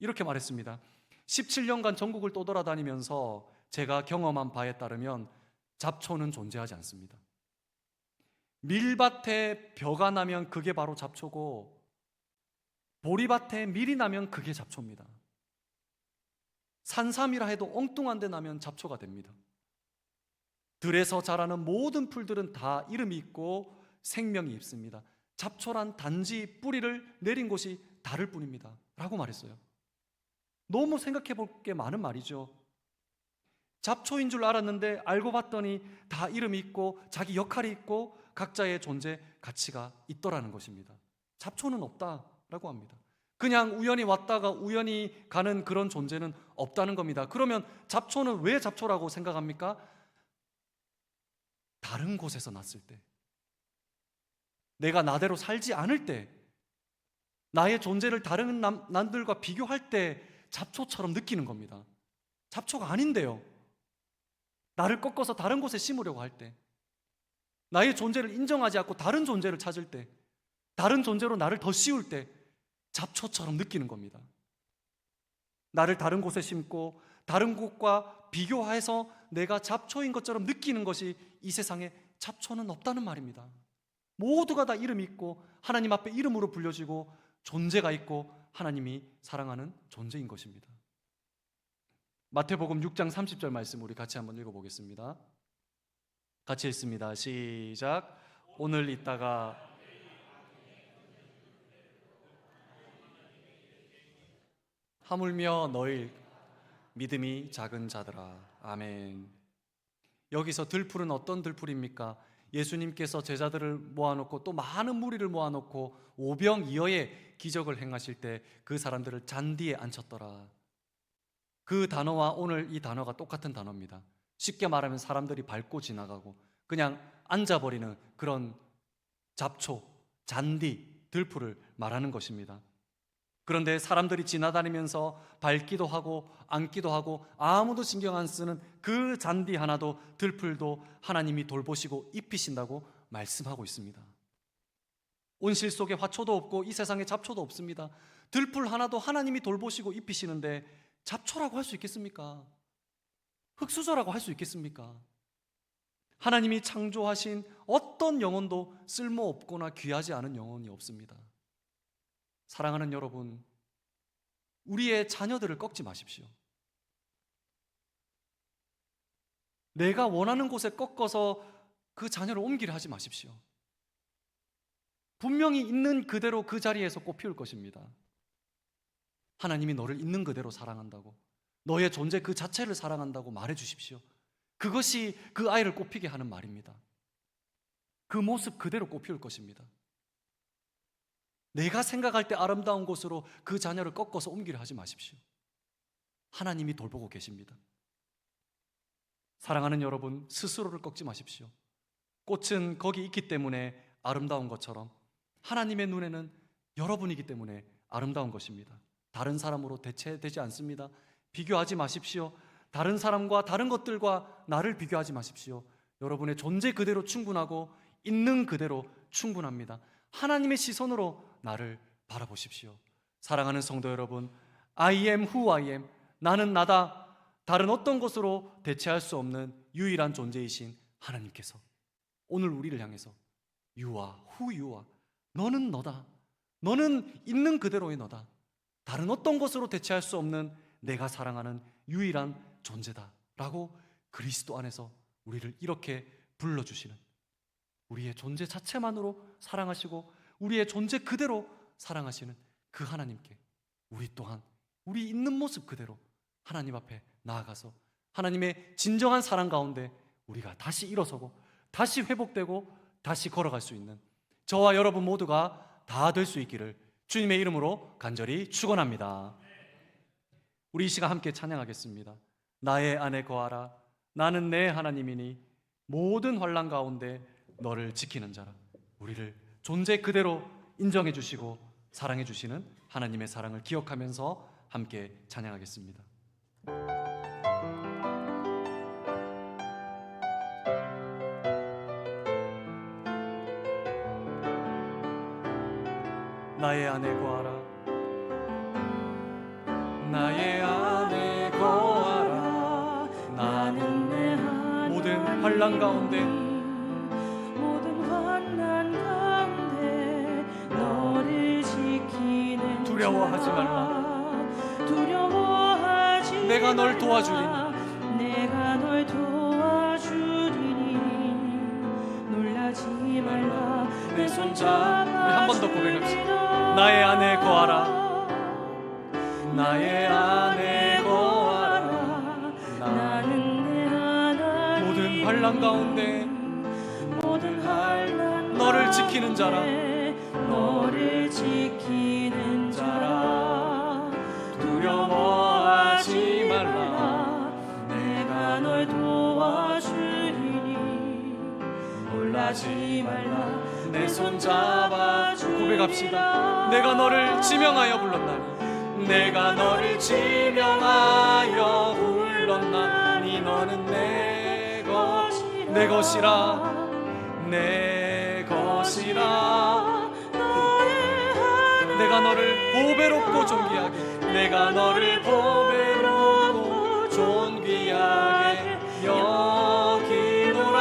S1: 이렇게 말했습니다. 17년간 전국을 떠돌아다니면서 제가 경험한 바에 따르면 잡초는 존재하지 않습니다. 밀밭에 벼가 나면 그게 바로 잡초고 보리밭에 밀이 나면 그게 잡초입니다. 산삼이라 해도 엉뚱한 데 나면 잡초가 됩니다. 들에서 자라는 모든 풀들은 다 이름이 있고 생명이 있습니다. 잡초란 단지 뿌리를 내린 곳이 다를 뿐입니다 라고 말했어요. 너무 생각해 볼 게 많은 말이죠. 잡초인 줄 알았는데 알고 봤더니 다 이름이 있고 자기 역할이 있고 각자의 존재 가치가 있더라는 것입니다. 잡초는 없다라고 합니다. 그냥 우연히 왔다가 우연히 가는 그런 존재는 없다는 겁니다. 그러면 잡초는 왜 잡초라고 생각합니까? 다른 곳에서 났을 때, 내가 나대로 살지 않을 때, 나의 존재를 다른 남들과 비교할 때 잡초처럼 느끼는 겁니다. 잡초가 아닌데요. 나를 꺾어서 다른 곳에 심으려고 할 때, 나의 존재를 인정하지 않고 다른 존재를 찾을 때, 다른 존재로 나를 더 씌울 때 잡초처럼 느끼는 겁니다. 나를 다른 곳에 심고 다른 곳과 비교해서 내가 잡초인 것처럼 느끼는 것이 이 세상에 잡초는 없다는 말입니다. 모두가 다 이름이 있고 하나님 앞에 이름으로 불려지고 존재가 있고 하나님이 사랑하는 존재인 것입니다. 마태복음 6장 30절 말씀 우리 같이 한번 읽어보겠습니다. 같이 읽습니다. 시작. 오늘 있다가 하물며 너희 믿음이 작은 자들아. 아멘. 여기서 들풀은 어떤 들풀입니까? 예수님께서 제자들을 모아놓고 또 많은 무리를 모아놓고 오병이어의 기적을 행하실 때 그 사람들을 잔디에 앉혔더라. 그 단어와 오늘 이 단어가 똑같은 단어입니다. 쉽게 말하면 사람들이 밟고 지나가고 그냥 앉아버리는 그런 잡초, 잔디, 들풀을 말하는 것입니다. 그런데 사람들이 지나다니면서 밟기도 하고 앉기도 하고 아무도 신경 안 쓰는 그 잔디 하나도 들풀도 하나님이 돌보시고 입히신다고 말씀하고 있습니다. 온실 속에 화초도 없고 이 세상에 잡초도 없습니다. 들풀 하나도 하나님이 돌보시고 입히시는데 잡초라고 할 수 있겠습니까? 흙수저라고 할 수 있겠습니까? 하나님이 창조하신 어떤 영혼도 쓸모없거나 귀하지 않은 영혼이 없습니다. 사랑하는 여러분, 우리의 자녀들을 꺾지 마십시오. 내가 원하는 곳에 꺾어서 그 자녀를 옮기려 하지 마십시오. 분명히 있는 그대로 그 자리에서 꽃 피울 것입니다. 하나님이 너를 있는 그대로 사랑한다고, 너의 존재 그 자체를 사랑한다고 말해 주십시오. 그것이 그 아이를 꽃피게 하는 말입니다. 그 모습 그대로 꽃 피울 것입니다. 내가 생각할 때 아름다운 곳으로 그 자녀를 꺾어서 옮기려 하지 마십시오. 하나님이 돌보고 계십니다. 사랑하는 여러분, 스스로를 꺾지 마십시오. 꽃은 거기 있기 때문에 아름다운 것처럼 하나님의 눈에는 여러분이기 때문에 아름다운 것입니다. 다른 사람으로 대체되지 않습니다. 비교하지 마십시오. 다른 사람과 다른 것들과 나를 비교하지 마십시오. 여러분의 존재 그대로 충분하고 있는 그대로 충분합니다. 하나님의 시선으로 나를 바라보십시오. 사랑하는 성도 여러분, I am who I am. 나는 나다. 다른 어떤 것으로 대체할 수 없는 유일한 존재이신 하나님께서 오늘 우리를 향해서 You are who you are. 너는 너다. 너는 있는 그대로의 너다. 다른 어떤 것으로 대체할 수 없는 내가 사랑하는 유일한 존재다 라고 그리스도 안에서 우리를 이렇게 불러주시는, 우리의 존재 자체만으로 사랑하시고 우리의 존재 그대로 사랑하시는 그 하나님께 우리 또한 우리 있는 모습 그대로 하나님 앞에 나아가서 하나님의 진정한 사랑 가운데 우리가 다시 일어서고 다시 회복되고 다시 걸어갈 수 있는 저와 여러분 모두가 다 될 수 있기를 주님의 이름으로 간절히 축원합니다. 우리 이 시간 함께 찬양하겠습니다. 나의 안에 거하라. 나는 내 하나님이니 모든 환난 가운데 너를 지키는 자라. 우리를 존재 그대로 인정해 주시고 사랑해 주시는 하나님의 사랑을 기억하면서 함께 찬양하겠습니다. 나의 안에 거하라. 나의 안에 거하라. 나는
S2: 내 하나님
S1: 모든 환난 가운데
S2: 모든 환난 가운데 너를 지키는
S1: 두려워하지
S2: 자라. 두려워하지
S1: 내가 널
S2: 말라.
S1: 도와주리니
S2: 내가 널 도와주리니 놀라지 말라.
S1: 내 손잡아. 우리 한 번 더 고백합시다. 나의 안에 거하라. 나의 안에 거하라.
S2: 나는 내 하나님
S1: 모든 환난 가운데
S2: 모든 환난
S1: 너를 지키는 자라.
S2: 너를 지키는 자라.
S1: 두려워하지 말라.
S2: 내가 널 도와주리니 놀라지 말라.
S1: 내 손 잡아 고백합시다. 내가 너를 지명하여 불렀나니 내가 너를 지명하여 불렀나니 너는 내 것이라 내 것이라. 내가 너를 보배롭고 존귀하게 내가 너를 보배롭고 존귀하게 여기노라.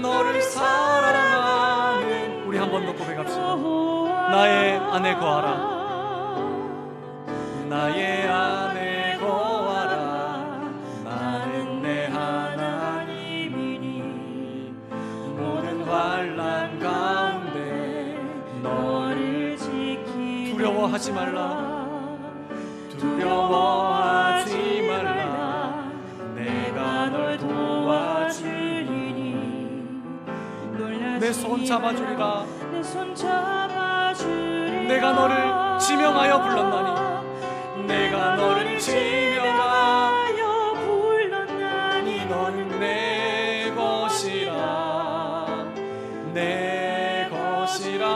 S1: 너를 사랑하는 우리 한 번 더 고백합시다. 나의 안에 거하라. 나의 안에 거하라. 나는 내 하나님이니 모든 환난 가운데
S2: 너를 지키는
S1: 두려워하지 말라. 두려워하지 말라. 내가 널 도와주리니 내 손 잡아주리라.
S2: 내 손 잡아주리라.
S1: 내가 너를 지명하여 불렀나니 내가 너를 지명하여
S2: 불렀나니
S1: 너는 내 것이라 내 것이라.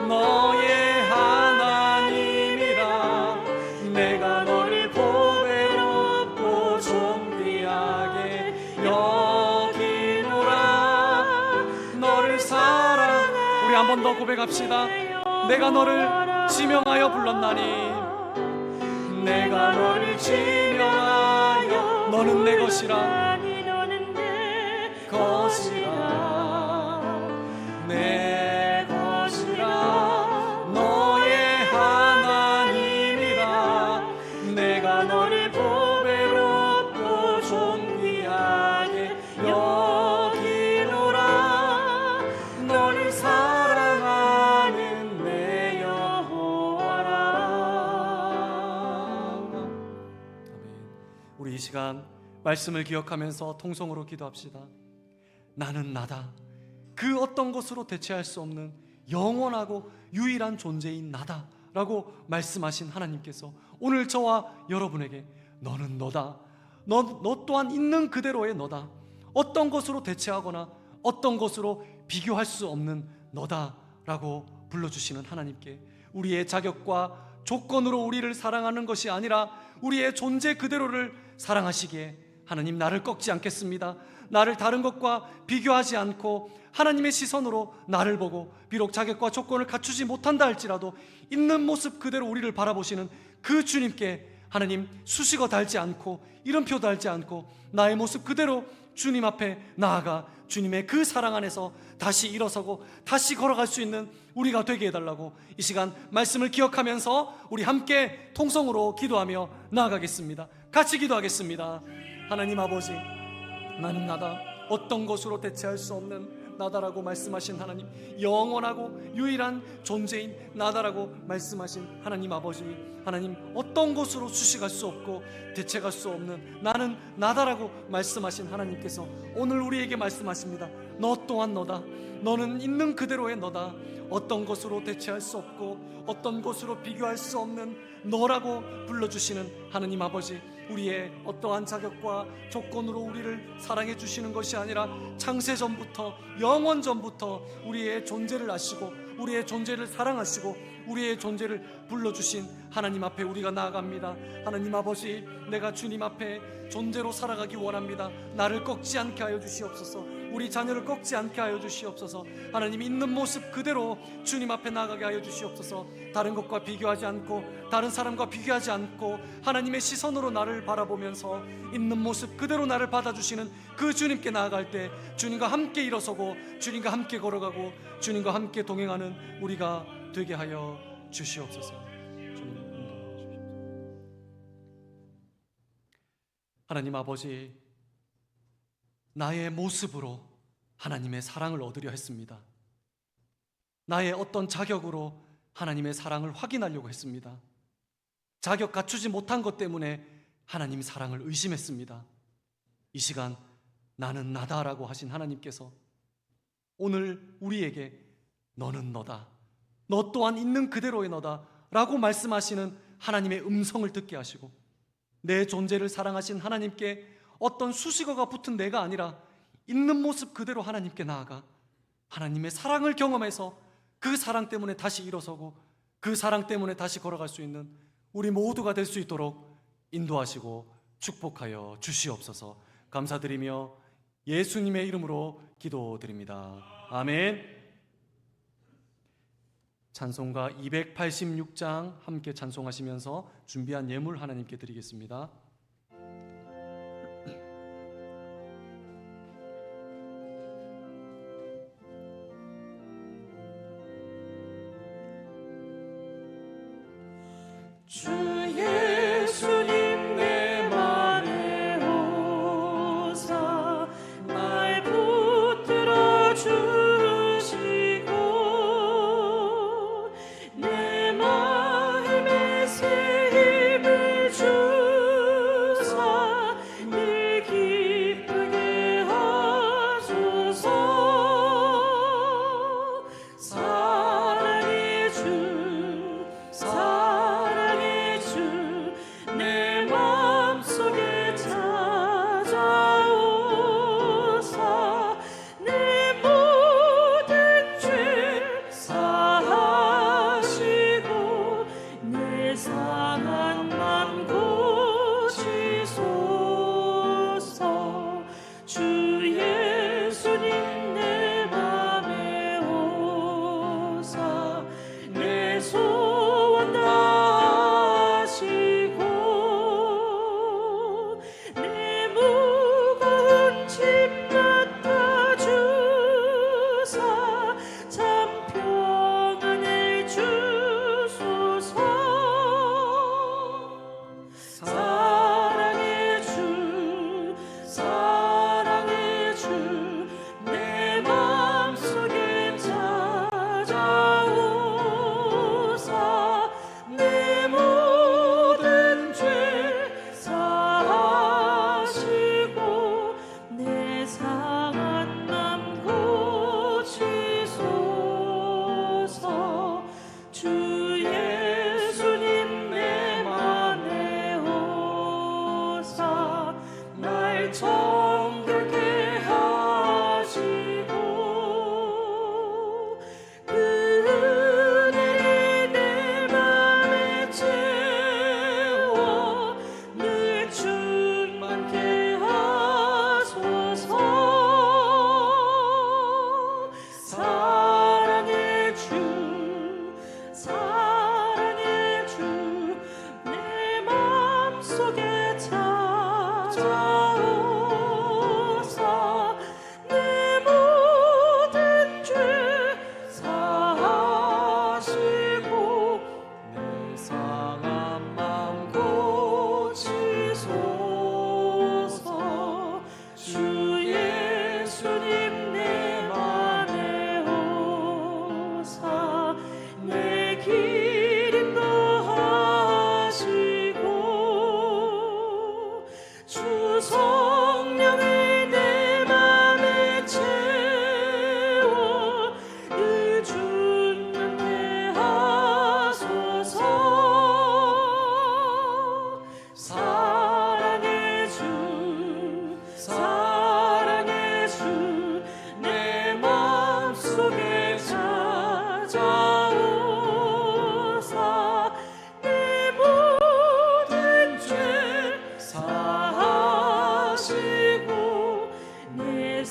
S1: 너의 하나님이라. 내가 너를 보배롭고 존귀하게 여기노라. 너를 사랑. 우리 한 번 더 고백합시다. 내가 너를 지명하여 불렀나니 내가 너를 지명하여 너는 내 것이라
S2: 너는 내
S1: 것이라 내 것이라. 너의 하나님이라. 내가 너를 보배롭고 존귀하게 여기노라. 너를 사랑하는 내 여호와라. 아멘. 우리 이 시간 말씀을 기억하면서 통성으로 기도합시다. 나는 나다. 그 어떤 것으로 대체할 수 없는 영원하고 유일한 존재인 나다 라고 말씀하신 하나님께서 오늘 저와 여러분에게 너는 너다. 너 또한 있는 그대로의 너다. 어떤 것으로 대체하거나 어떤 것으로 비교할 수 없는 너다 라고 불러주시는 하나님께 우리의 자격과 조건으로 우리를 사랑하는 것이 아니라 우리의 존재 그대로를 사랑하시기에 하나님 나를 꺾지 않겠습니다. 나를 다른 것과 비교하지 않고 하나님의 시선으로 나를 보고 비록 자격과 조건을 갖추지 못한다 할지라도 있는 모습 그대로 우리를 바라보시는 그 주님께 하나님 수식어 달지 않고 이름표 달지 않고 나의 모습 그대로 주님 앞에 나아가 주님의 그 사랑 안에서 다시 일어서고 다시 걸어갈 수 있는 우리가 되게 해달라고 이 시간 말씀을 기억하면서 우리 함께 통성으로 기도하며 나아가겠습니다. 같이 기도하겠습니다. 하나님 아버지, 나는 나다. 어떤 것으로 대체할 수 없는 나다라고 말씀하신 하나님, 영원하고 유일한 존재인 나다라고 말씀하신 하나님 아버지, 하나님 어떤 곳으로 수식할 수 없고 대체할 수 없는 나는 나다라고 말씀하신 하나님께서 오늘 우리에게 말씀하십니다. 너 또한 너다. 너는 있는 그대로의 너다. 어떤 것으로 대체할 수 없고 어떤 것으로 비교할 수 없는 너라고 불러주시는 하나님 아버지, 우리의 어떠한 자격과 조건으로 우리를 사랑해 주시는 것이 아니라 창세전부터 영원전부터 우리의 존재를 아시고 우리의 존재를 사랑하시고 우리의 존재를 불러주신 하나님 앞에 우리가 나아갑니다. 하나님 아버지, 내가 주님 앞에 존재로 살아가기 원합니다. 나를 꺾지 않게 하여 주시옵소서. 우리 자녀를 꺾지 않게 하여 주시옵소서. 하나님, 있는 모습 그대로 주님 앞에 나가게 하여 주시옵소서. 다른 것과 비교하지 않고 다른 사람과 비교하지 않고 하나님의 시선으로 나를 바라보면서 있는 모습 그대로 나를 받아주시는 그 주님께 나아갈 때 주님과 함께 일어서고 주님과 함께 걸어가고 주님과 함께 동행하는 우리가 되게 하여 주시옵소서. 하나님 아버지, 나의 모습으로 하나님의 사랑을 얻으려 했습니다. 나의 어떤 자격으로 하나님의 사랑을 확인하려고 했습니다. 자격 갖추지 못한 것 때문에 하나님 사랑을 의심했습니다. 이 시간 나는 나다라고 하신 하나님께서 오늘 우리에게 너는 너다, 너 또한 있는 그대로의 너다 라고 말씀하시는 하나님의 음성을 듣게 하시고 내 존재를 사랑하신 하나님께 어떤 수식어가 붙은 내가 아니라 있는 모습 그대로 하나님께 나아가 하나님의 사랑을 경험해서 그 사랑 때문에 다시 일어서고 그 사랑 때문에 다시 걸어갈 수 있는 우리 모두가 될 수 있도록 인도하시고 축복하여 주시옵소서. 감사드리며 예수님의 이름으로 기도드립니다. 아멘. 찬송가 286장 함께 찬송하시면서 준비한 예물 하나님께 드리겠습니다.
S2: 주 예수님 내 맘에 오사 날 붙들어 주시고 내 마음에 새 힘을 주사 늘 기쁘게 하소서. 사랑의 주 사랑의 주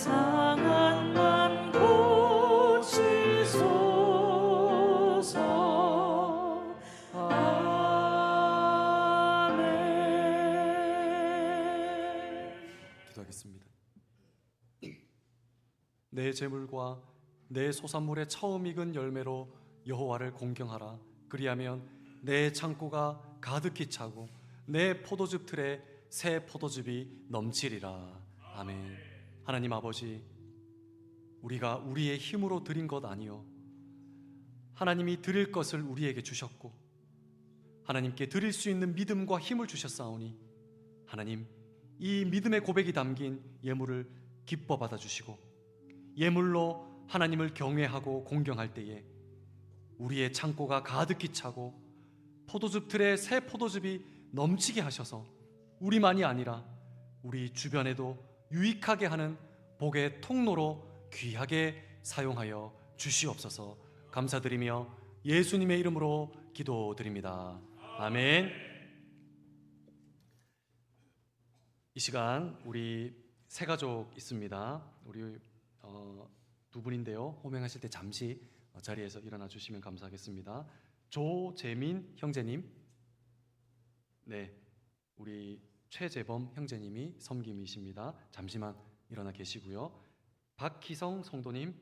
S2: 상한만 고치소서.
S1: 기도하겠습니다. 내 재물과 내 소산물의 처음 익은 열매로 여호와를 공경하라. 그리하면 내 창고가 가득히 차고 내 포도즙 틀에 새 포도즙이 넘치리라. 아멘. 하나님 아버지, 우리가 우리의 힘으로 드린 것 아니요 하나님이 드릴 것을 우리에게 주셨고 하나님께 드릴 수 있는 믿음과 힘을 주셨사오니 하나님, 이 믿음의 고백이 담긴 예물을 기뻐 받아주시고 예물로 하나님을 경외하고 공경할 때에 우리의 창고가 가득히 차고 포도즙 틀에 새 포도즙이 넘치게 하셔서 우리만이 아니라 우리 주변에도 유익하게 하는 복의 통로로 귀하게 사용하여 주시옵소서. 감사드리며 예수님의 이름으로 기도드립니다. 아멘. 이 시간 우리 세 가족 있습니다. 우리 두 분인데요. 호명하실 때 잠시 자리에서 일어나 주시면 감사하겠습니다. 조재민 형제님, 네, 우리 최재범 형제님이 섬김이십니다. 잠시만 일어나 계시고요. 박희성 성도님,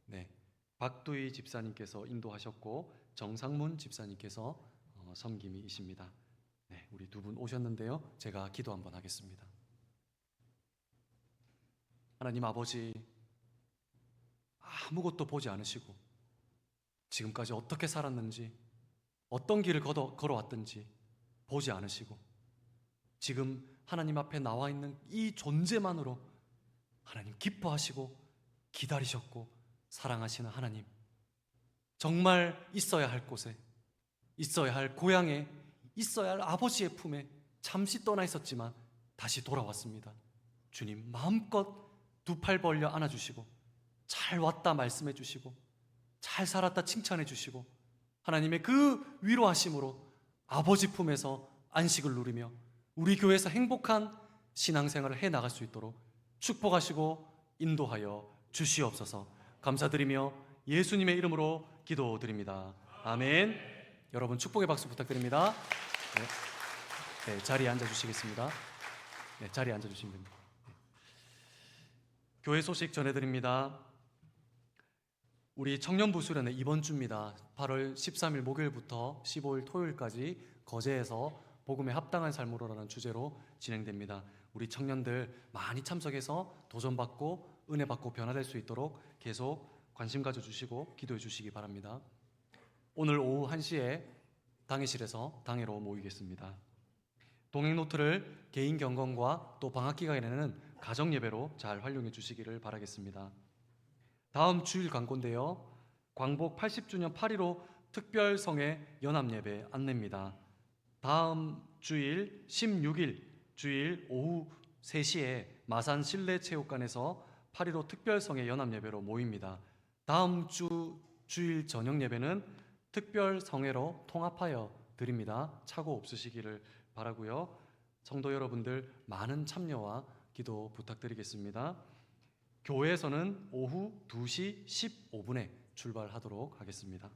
S1: 네, 박두희 집사님께서 인도하셨고 정상문 집사님께서 섬김이십니다. 네, 우리 두 분 오셨는데요. 제가 기도 한번 하겠습니다. 하나님 아버지, 아무것도 보지 않으시고 지금까지 어떻게 살았는지 어떤 길을 걸어왔든지 보지 않으시고 지금 하나님 앞에 나와 있는 이 존재만으로 하나님 기뻐하시고 기다리셨고 사랑하시는 하나님, 정말 있어야 할 곳에, 있어야 할 고향에, 있어야 할 아버지의 품에 잠시 떠나 있었지만 다시 돌아왔습니다. 주님, 마음껏 두 팔 벌려 안아주시고 잘 왔다 말씀해 주시고 잘 살았다 칭찬해 주시고 하나님의 그 위로하심으로 아버지 품에서 안식을 누리며 우리 교회에서 행복한 신앙생활을 해나갈 수 있도록 축복하시고 인도하여 주시옵소서. 감사드리며 예수님의 이름으로 기도드립니다. 아멘. 여러분 축복의 박수 부탁드립니다. 네, 자리에 앉아주시겠습니다. 네, 자리에 앉아주시면 됩니다. 교회 소식 전해드립니다. 우리 청년부 수련회 이번 주입니다. 8월 13일 목요일부터 15일 토요일까지 거제에서 복음에 합당한 삶으로라는 주제로 진행됩니다. 우리 청년들 많이 참석해서 도전받고 은혜받고 변화될 수 있도록 계속 관심 가져주시고 기도해 주시기 바랍니다. 오늘 오후 1시에 당회실에서 당회로 모이겠습니다. 동행 노트를 개인 경건과 또 방학 기간에는 가정 예배로 잘 활용해 주시기를 바라겠습니다. 다음 주일 광고인데요. 광복 80주년 8.15 특별성회 연합예배 안내입니다. 다음 주일 16일 주일 오후 3시에 마산 실내체육관에서 8.15 특별성회 연합예배로 모입니다. 다음 주일 저녁 예배는 특별성회로 통합하여 드립니다. 착오 없으시기를 바라고요. 성도 여러분들 많은 참여와 기도 부탁드리겠습니다. 교회에서는 오후 2시 15분에 출발하도록 하겠습니다.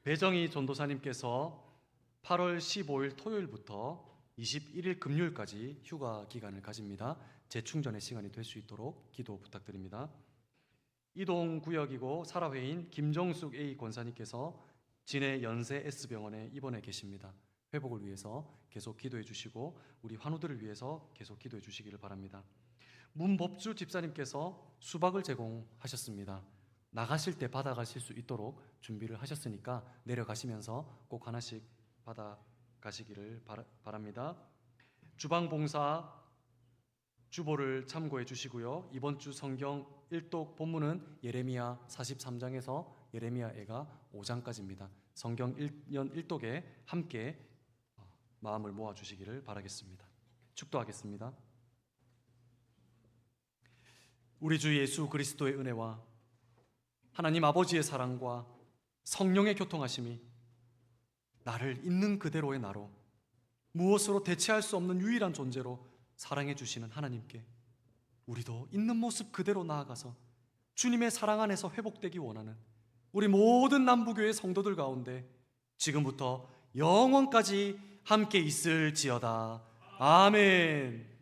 S1: 배정희 전도사님께서 8월 15일 토요일부터 21일 금요일까지 휴가 기간을 가집니다. 재충전의 시간이 될 수 있도록 기도 부탁드립니다. 이동구역이고 사라회인 김정숙 A 권사님께서 진해 연세 S병원에 입원해 계십니다. 회복을 위해서 계속 기도해 주시고 우리 환우들을 위해서 계속 기도해 주시기를 바랍니다. 문법주 집사님께서 수박을 제공하셨습니다. 나가실 때 받아가실 수 있도록 준비를 하셨으니까 내려가시면서 꼭 하나씩 받아가시기를 바랍니다. 주방봉사 주보를 참고해 주시고요. 이번 주 성경 일독 본문은 예레미야 43장에서 예레미야애가 5장까지입니다. 성경 1년 1독에 함께 마음을 모아 주시기를 바라겠습니다. 축도하겠습니다. 우리 주 예수 그리스도의 은혜와 하나님 아버지의 사랑과 성령의 교통하심이 나를 있는 그대로의 나로 무엇으로 대체할 수 없는 유일한 존재로 사랑해 주시는 하나님께 우리도 있는 모습 그대로 나아가서 주님의 사랑 안에서 회복되기 원하는 우리 모든 남부교회 성도들 가운데 지금부터 영원까지 함께 있을지어다. 아멘.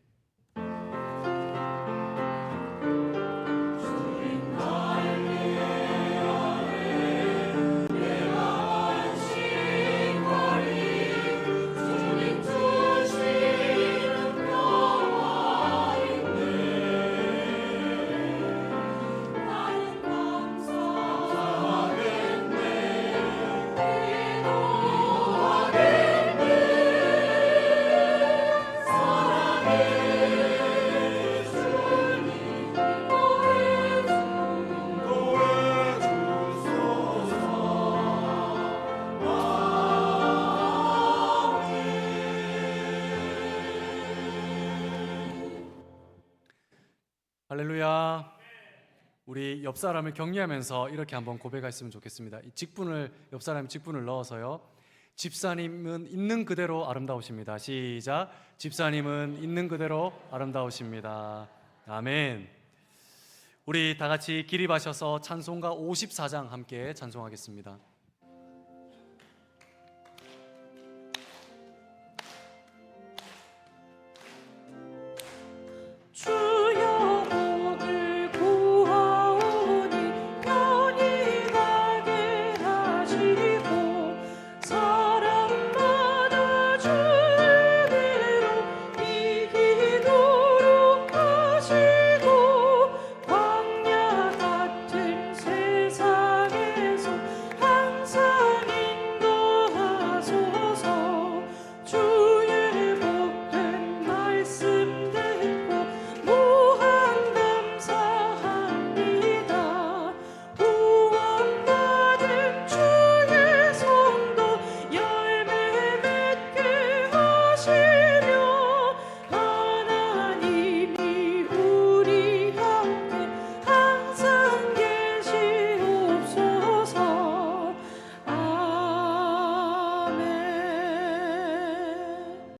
S1: 할렐루야. 우리 옆 사람을 격려하면서 이렇게 한번 고백했으면 좋겠습니다. 이 직분을 옆 사람이 직분을 넣어서요. 집사님은 있는 그대로 아름다우십니다. 시작. 집사님은 있는 그대로 아름다우십니다. 아멘. 우리 다 같이 기립하셔서 찬송가 54장 함께 찬송하겠습니다.